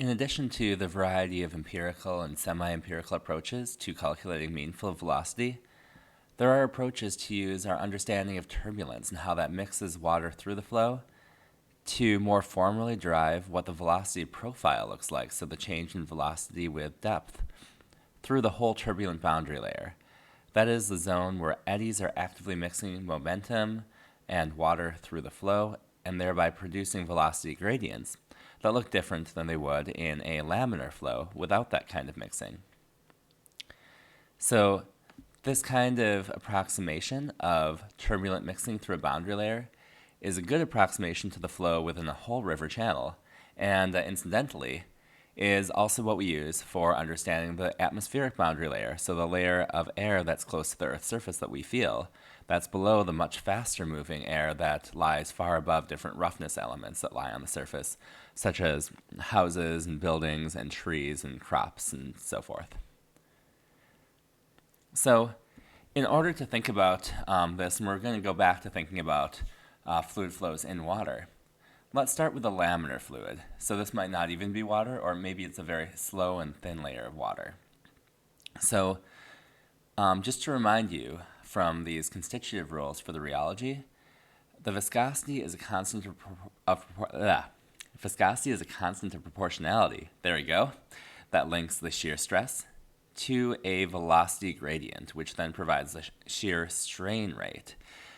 In addition to the variety of empirical and semi-empirical approaches to calculating mean flow velocity, there are approaches to use our understanding of turbulence and how that mixes water through the flow to more formally derive what the velocity profile looks like, so the change in velocity with depth, through the whole turbulent boundary layer. That is the zone where eddies are actively mixing momentum and water through the flow, and thereby producing velocity gradients that look different than they would in a laminar flow without that kind of mixing. So this kind of approximation of turbulent mixing through a boundary layer is a good approximation to the flow within a whole river channel, and incidentally, is also what we use for understanding the atmospheric boundary layer, so the layer of air that's close to the Earth's surface that we feel, that's below the much faster moving air that lies far above different roughness elements that lie on the surface, such as houses and buildings and trees and crops and so forth. So in order to think about this, and we're going to go back to thinking about fluid flows in water, let's start with a laminar fluid. So this might not even be water, or maybe it's a very slow and thin layer of water. So just to remind you from these constitutive rules for the rheology, the viscosity is a constant of proportionality. There we go. That links the shear stress to a velocity gradient, which then provides the shear strain rate.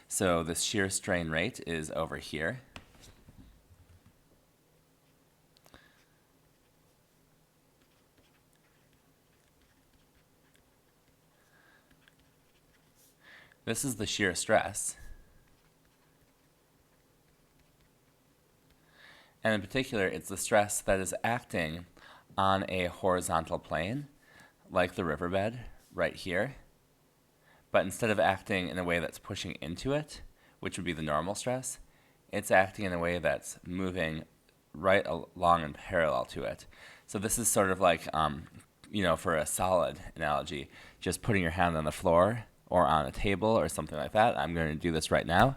So the shear strain rate is over here. This is the shear stress. And in particular, it's the stress that is acting on a horizontal plane, like the riverbed right here. But instead of acting in a way that's pushing into it, which would be the normal stress, it's acting in a way that's moving right along and parallel to it. So this is sort of like, for a solid analogy, just putting your hand on the floor or on a table or something like that. I'm going to do this right now.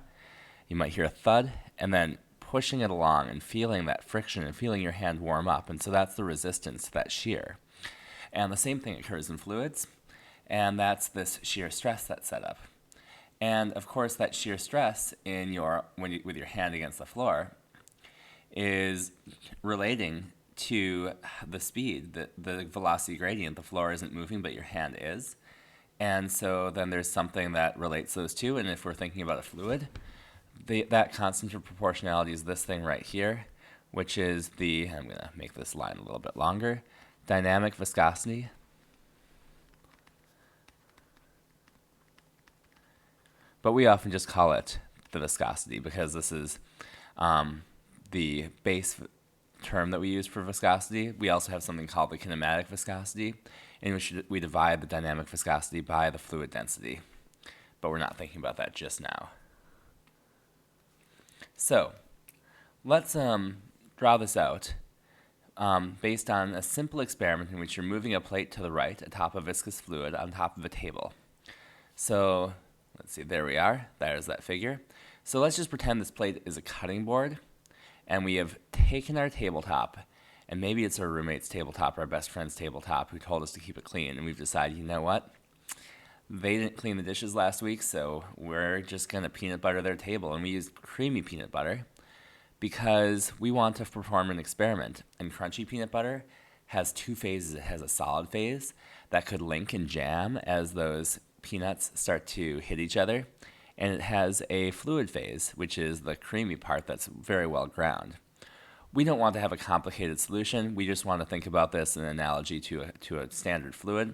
You might hear a thud, and then pushing it along and feeling that friction and feeling your hand warm up. And so that's the resistance to that shear. And the same thing occurs in fluids, and that's this shear stress that's set up. And of course, that shear stress with your hand against the floor is relating to the speed, the velocity gradient. The floor isn't moving, but your hand is. And so then there's something that relates those two. And if we're thinking about a fluid, that constant of proportionality is this thing right here, which is I'm going to make this line a little bit longer, dynamic viscosity. But we often just call it the viscosity because this is the base term that we use for viscosity. We also have something called the kinematic viscosity, in which we divide the dynamic viscosity by the fluid density. But we're not thinking about that just now. So let's draw this out based on a simple experiment in which you're moving a plate to the right atop a viscous fluid on top of a table. So let's see, there we are. There's that figure. So let's just pretend this plate is a cutting board, and we have taken our tabletop, and maybe it's our roommate's tabletop, our best friend's tabletop, who told us to keep it clean, and we've decided, you know what? They didn't clean the dishes last week, so we're just going to peanut butter their table, and we used creamy peanut butter because we want to perform an experiment, and crunchy peanut butter has two phases. It has a solid phase that could link and jam as those peanuts start to hit each other, and it has a fluid phase, which is the creamy part that's very well ground. We don't want to have a complicated solution. We just want to think about this in an analogy to a standard fluid.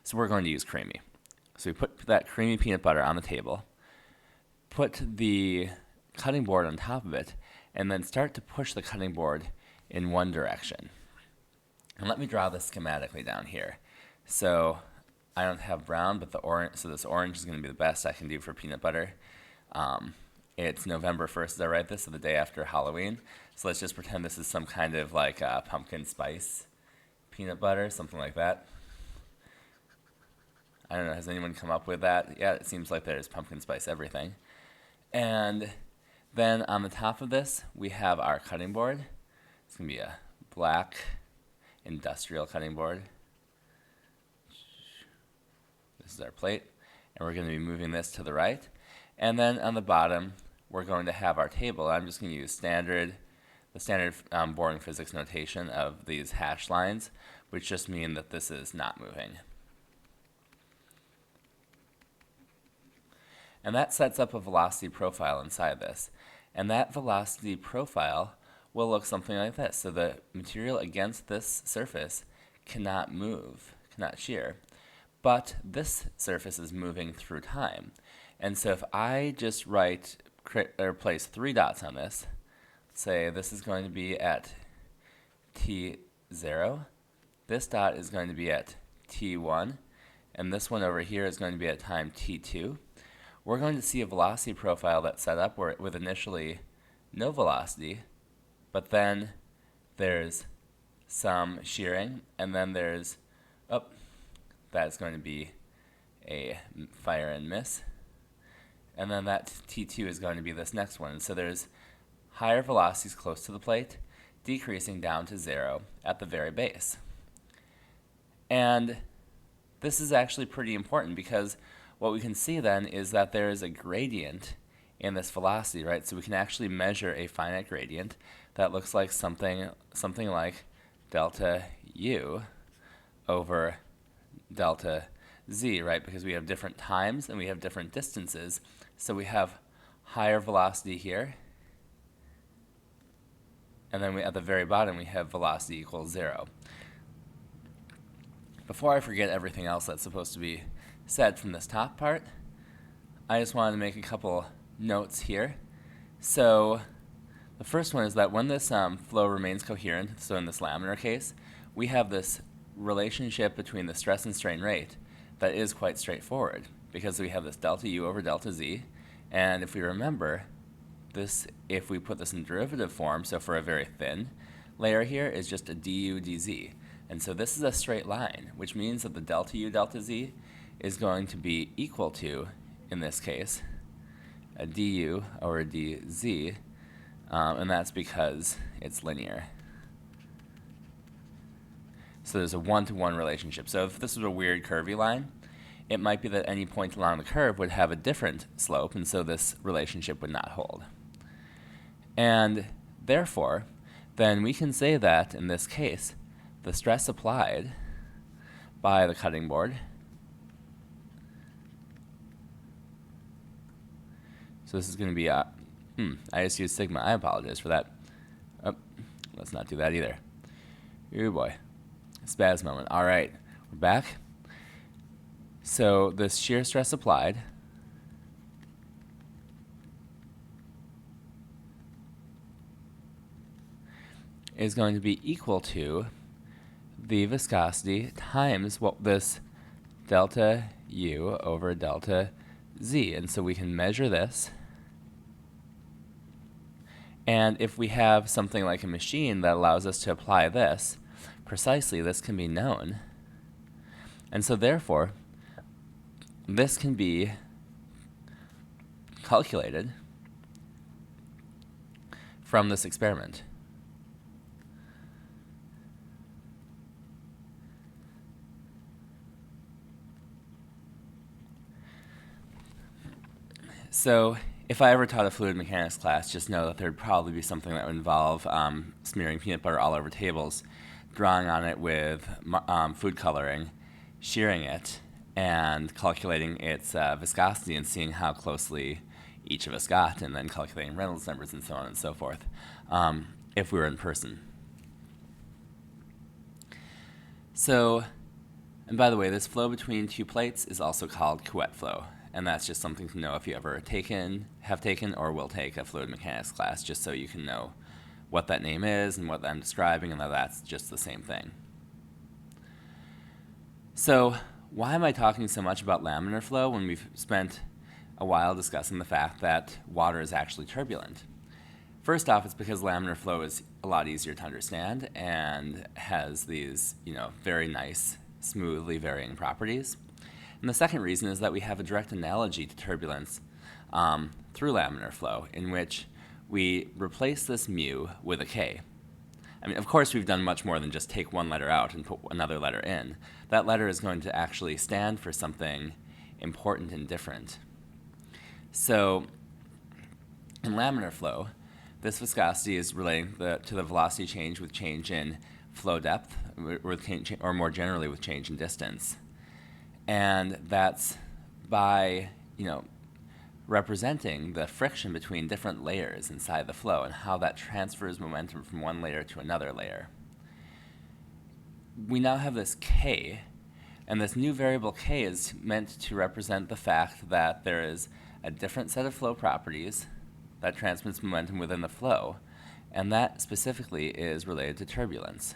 So we're going to use creamy. So we put that creamy peanut butter on the table, put the cutting board on top of it, and then start to push the cutting board in one direction. And let me draw this schematically down here. So I don't have brown, but so this orange is going to be the best I can do for peanut butter. It's November 1st as I write this, so the day after Halloween. So let's just pretend this is some kind of like pumpkin spice peanut butter, something like that. I don't know, has anyone come up with that? Yeah, it seems like there's pumpkin spice everything. And then on the top of this, we have our cutting board. It's going to be a black industrial cutting board. This is our plate, and we're going to be moving this to the right. And then on the bottom, we're going to have our table. I'm just going to use the standard boring physics notation of these hash lines, which just mean that this is not moving. And that sets up a velocity profile inside this. And that velocity profile will look something like this. So the material against this surface cannot move, cannot shear. But this surface is moving through time. And so if I just place 3 dots on this, say this is going to be at t0, this dot is going to be at t1, and this one over here is going to be at time t2, we're going to see a velocity profile that's set up with initially no velocity, but then there's some shearing, and then there's, that's going to be a fire and miss. And then that T2 is going to be this next one. So there's higher velocities close to the plate, decreasing down to 0 at the very base. And this is actually pretty important because what we can see then is that there is a gradient in this velocity, right? So we can actually measure a finite gradient that looks like something like delta U over delta Z, right? Because we have different times and we have different distances. So we have higher velocity here, and then at the very bottom we have velocity equals 0. Before I forget everything else that's supposed to be said from this top part, I just wanted to make a couple notes here. So the first one is that when this flow remains coherent, so in this laminar case, we have this relationship between the stress and strain rate that is quite straightforward because we have this delta U over delta Z, and if we remember this, if we put this in derivative form, so for a very thin layer here is just a du dz, and so this is a straight line, which means that the delta U delta Z is going to be equal to, in this case, a du over a dz, and that's because it's linear. So there's a one-to-one relationship. So if this was a weird curvy line, it might be that any point along the curve would have a different slope, and so this relationship would not hold. And therefore, then we can say that, in this case, the stress applied by the cutting board, so this is going to be, I just used sigma, I apologize for that. Let's not do that either. Oh boy. Spaz moment. All right, we're back. So this shear stress applied is going to be equal to the viscosity times this delta U over delta Z. And so we can measure this. And if we have something like a machine that allows us to apply this, precisely this can be known. And so therefore, this can be calculated from this experiment. So if I ever taught a fluid mechanics class, just know that there'd probably be something that would involve smearing peanut butter all over tables, drawing on it with food coloring, shearing it, and calculating its viscosity and seeing how closely each of us got, and then calculating Reynolds numbers and so on and so forth, if we were in person. So, and by the way, this flow between two plates is also called Couette flow, and that's just something to know if you ever have taken or will take a fluid mechanics class, just so you can know what that name is and what I'm describing, and that that's just the same thing. So why am I talking so much about laminar flow when we've spent a while discussing the fact that water is actually turbulent? First off, it's because laminar flow is a lot easier to understand and has these, very nice, smoothly varying properties. And the second reason is that we have a direct analogy to turbulence through laminar flow, in which we replace this mu with a k. I mean, of course, we've done much more than just take one letter out and put another letter in. That letter is going to actually stand for something important and different. So in laminar flow, this viscosity is relating to the velocity change with change in flow depth, or more generally with change in distance. And that's by, representing the friction between different layers inside the flow and how that transfers momentum from one layer to another layer. We now have this K, and this new variable K is meant to represent the fact that there is a different set of flow properties that transmits momentum within the flow, and that specifically is related to turbulence.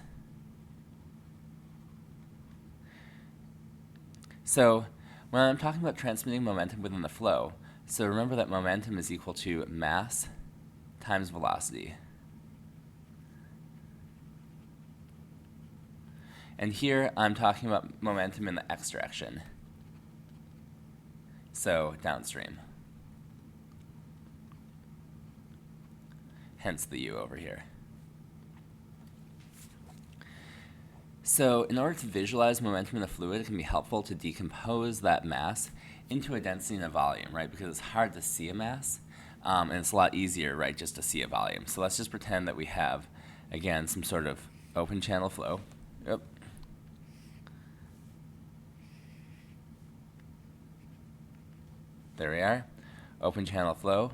So when I'm talking about transmitting momentum within the flow, so remember that momentum is equal to mass times velocity. And here I'm talking about momentum in the x direction, so downstream. Hence the U over here. So in order to visualize momentum in the fluid, it can be helpful to decompose that mass into a density and a volume, right? Because it's hard to see a mass, and it's a lot easier, right, just to see a volume. So let's just pretend that we have, again, some sort of open channel flow. Yep. There we are, open channel flow.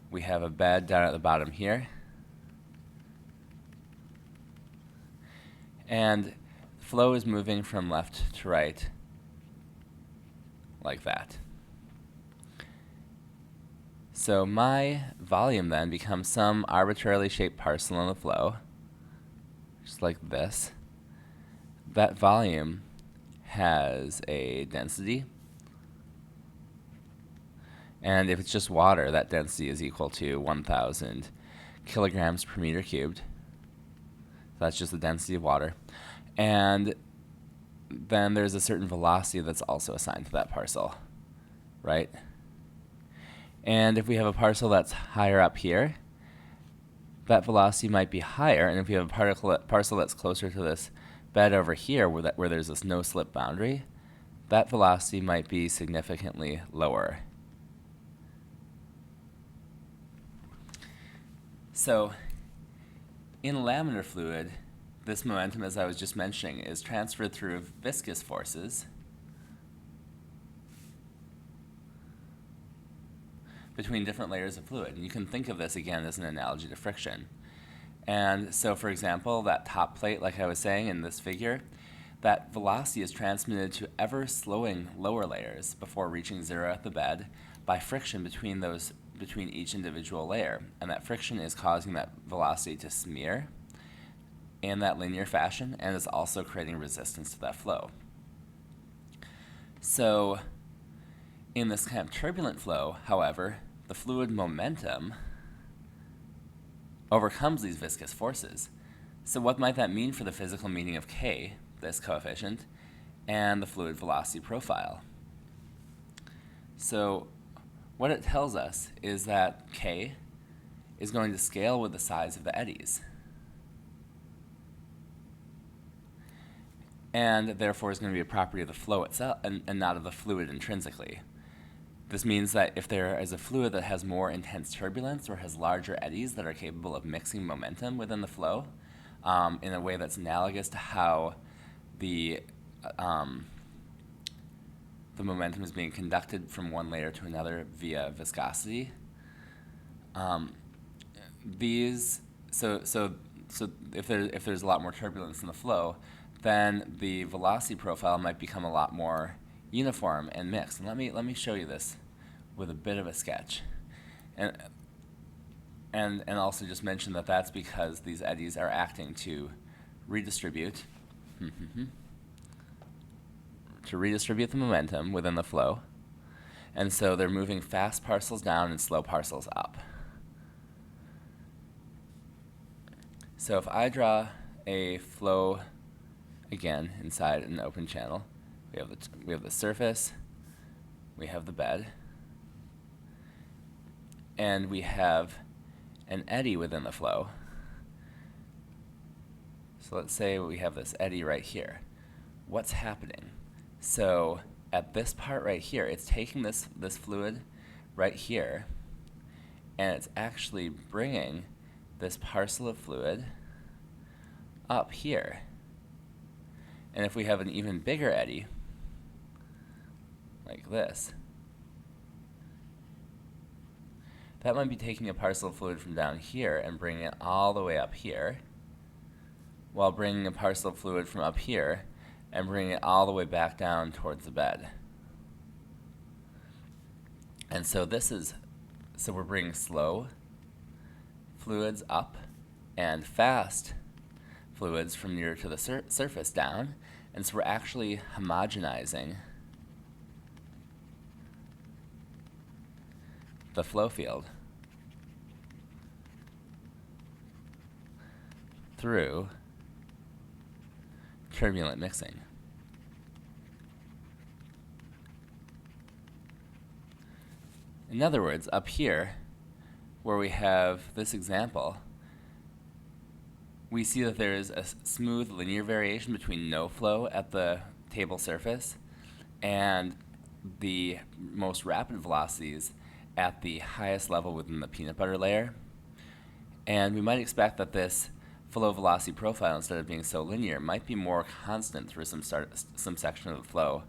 We have a bed down at the bottom here. And flow is moving from left to right like that. So my volume then becomes some arbitrarily shaped parcel in the flow, just like this. That volume has a density, and if it's just water, that density is equal to 1,000 kilograms per meter cubed. That's just the density of water. And then there's a certain velocity that's also assigned to that parcel, right? And if we have a parcel that's higher up here, that velocity might be higher. And if we have a parcel that's closer to this bed over here where there's this no-slip boundary, that velocity might be significantly lower. So in laminar fluid, this momentum, as I was just mentioning, is transferred through viscous forces between different layers of fluid. And you can think of this, again, as an analogy to friction. And so, for example, that top plate, like I was saying in this figure, that velocity is transmitted to ever-slowing lower layers before reaching zero at the bed by friction between each individual layer. And that friction is causing that velocity to smear in that linear fashion, and is also creating resistance to that flow. So in this kind of turbulent flow, however, the fluid momentum overcomes these viscous forces. So what might that mean for the physical meaning of K, this coefficient, and the fluid velocity profile? So what it tells us is that K is going to scale with the size of the eddies, and therefore is going to be a property of the flow itself and not of the fluid intrinsically. This means that if there is a fluid that has more intense turbulence or has larger eddies that are capable of mixing momentum within the flow in a way that's analogous to how the momentum is being conducted from one layer to another via viscosity, so if there's a lot more turbulence in the flow, then the velocity profile might become a lot more uniform and mixed. And let me show you this with a bit of a sketch, and also just mention that that's because these eddies are acting to redistribute the momentum within the flow, and so they're moving fast parcels down and slow parcels up. So if I draw a flow again inside an open channel, we have the surface, we have the bed, and we have an eddy within the flow. So let's say we have this eddy right here. What's happening? So at this part right here, it's taking this fluid right here, and it's actually bringing this parcel of fluid up here. And if we have an even bigger eddy, like this, that might be taking a parcel of fluid from down here and bringing it all the way up here, while bringing a parcel of fluid from up here and bringing it all the way back down towards the bed. And so we're bringing slow fluids up and fast fluids from near to the surface down, and so we're actually homogenizing the flow field through turbulent mixing. In other words, up here, where we have this example, we see that there is a smooth linear variation between no flow at the table surface and the most rapid velocities at the highest level within the peanut butter layer. And we might expect that this flow velocity profile, instead of being so linear, might be more constant through some section of the flow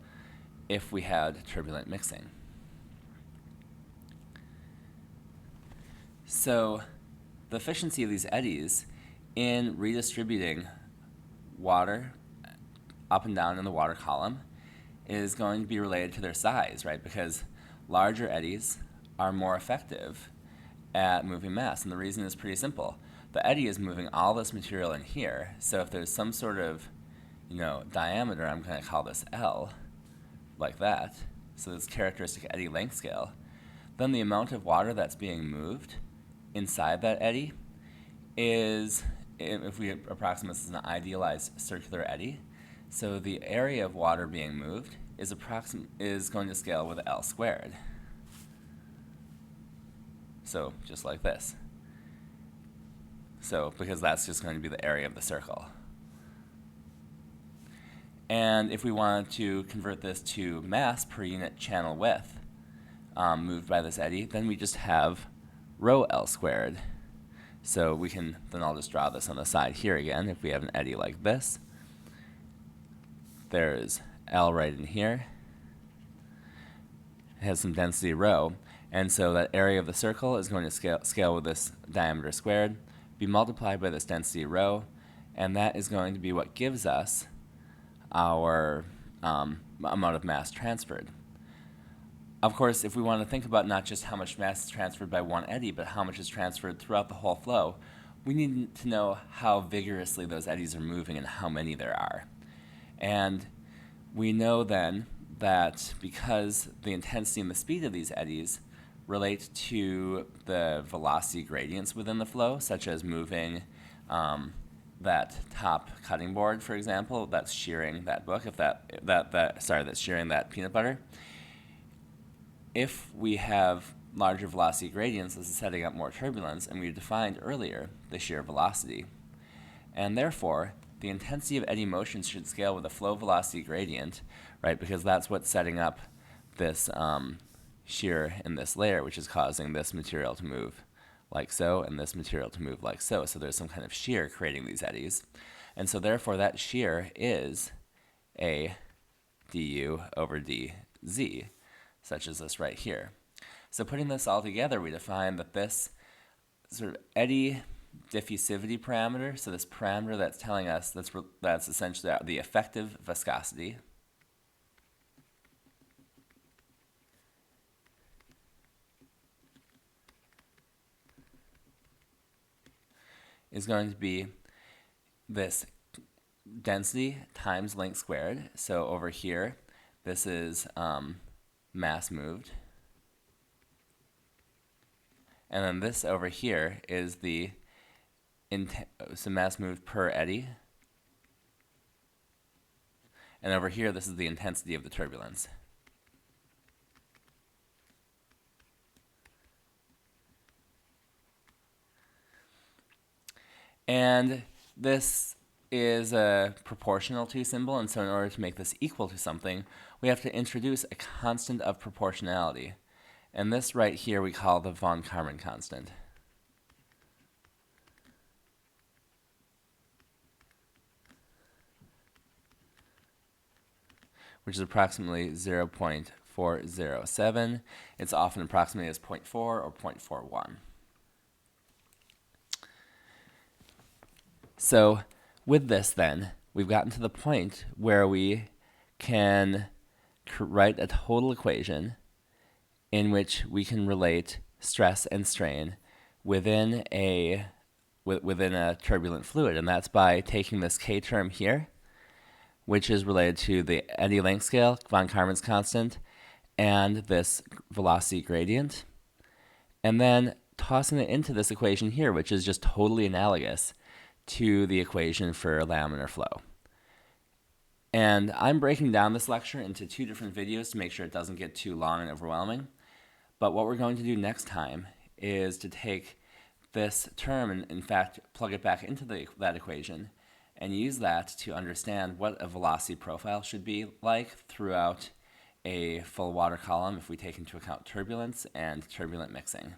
if we had turbulent mixing. So the efficiency of these eddies in redistributing water up and down in the water column is going to be related to their size, right? Because larger eddies are more effective at moving mass, and the reason is pretty simple. The eddy is moving all this material in here, so if there's some sort of, diameter, I'm going to call this L, like that, so this characteristic eddy length scale, then the amount of water that's being moved inside that eddy is, if we approximate this as an idealized circular eddy, so the area of water being moved is going to scale with L squared. So just like this. So because that's just going to be the area of the circle. And if we wanted to convert this to mass per unit channel width moved by this eddy, then we just have rho L squared. So we can, then I'll just draw this on the side here again. If we have an eddy like this, there's L right in here. It has some density rho, and so that area of the circle is going to scale with this diameter squared, be multiplied by this density rho, and that is going to be what gives us our amount of mass transferred. Of course, if we want to think about not just how much mass is transferred by one eddy, but how much is transferred throughout the whole flow, we need to know how vigorously those eddies are moving and how many there are. And we know then that because the intensity and the speed of these eddies relate to the velocity gradients within the flow, such as moving that top cutting board, for example, that's shearing that book, that's shearing that peanut butter. If we have larger velocity gradients, this is setting up more turbulence, and we defined earlier the shear velocity. And therefore, the intensity of eddy motions should scale with the flow velocity gradient, right? Because that's what's setting up this shear in this layer, which is causing this material to move like so, and this material to move like so. So there's some kind of shear creating these eddies. And so therefore that shear is a du over dz, such as this right here. So putting this all together, we define that this sort of eddy diffusivity parameter, so this parameter that's telling us that's essentially the effective viscosity, is going to be this density times length squared. So over here, this is mass moved. And then this over here is the mass moved per eddy. And over here, this is the intensity of the turbulence. And this is a proportionality symbol, and so in order to make this equal to something, we have to introduce a constant of proportionality. And this right here we call the von Karman constant, which is approximately 0.407. It's often approximated as 0.4 or 0.41. So with this then, we've gotten to the point where we can write a total equation in which we can relate stress and strain within a turbulent fluid, and that's by taking this k term here, which is related to the Eddy length scale, von Karman's constant, and this velocity gradient, and then tossing it into this equation here, which is just totally analogous to the equation for laminar flow. And I'm breaking down this lecture into 2 different videos to make sure it doesn't get too long and overwhelming. But what we're going to do next time is to take this term and, in fact, plug it back into that equation and use that to understand what a velocity profile should be like throughout a full water column if we take into account turbulence and turbulent mixing.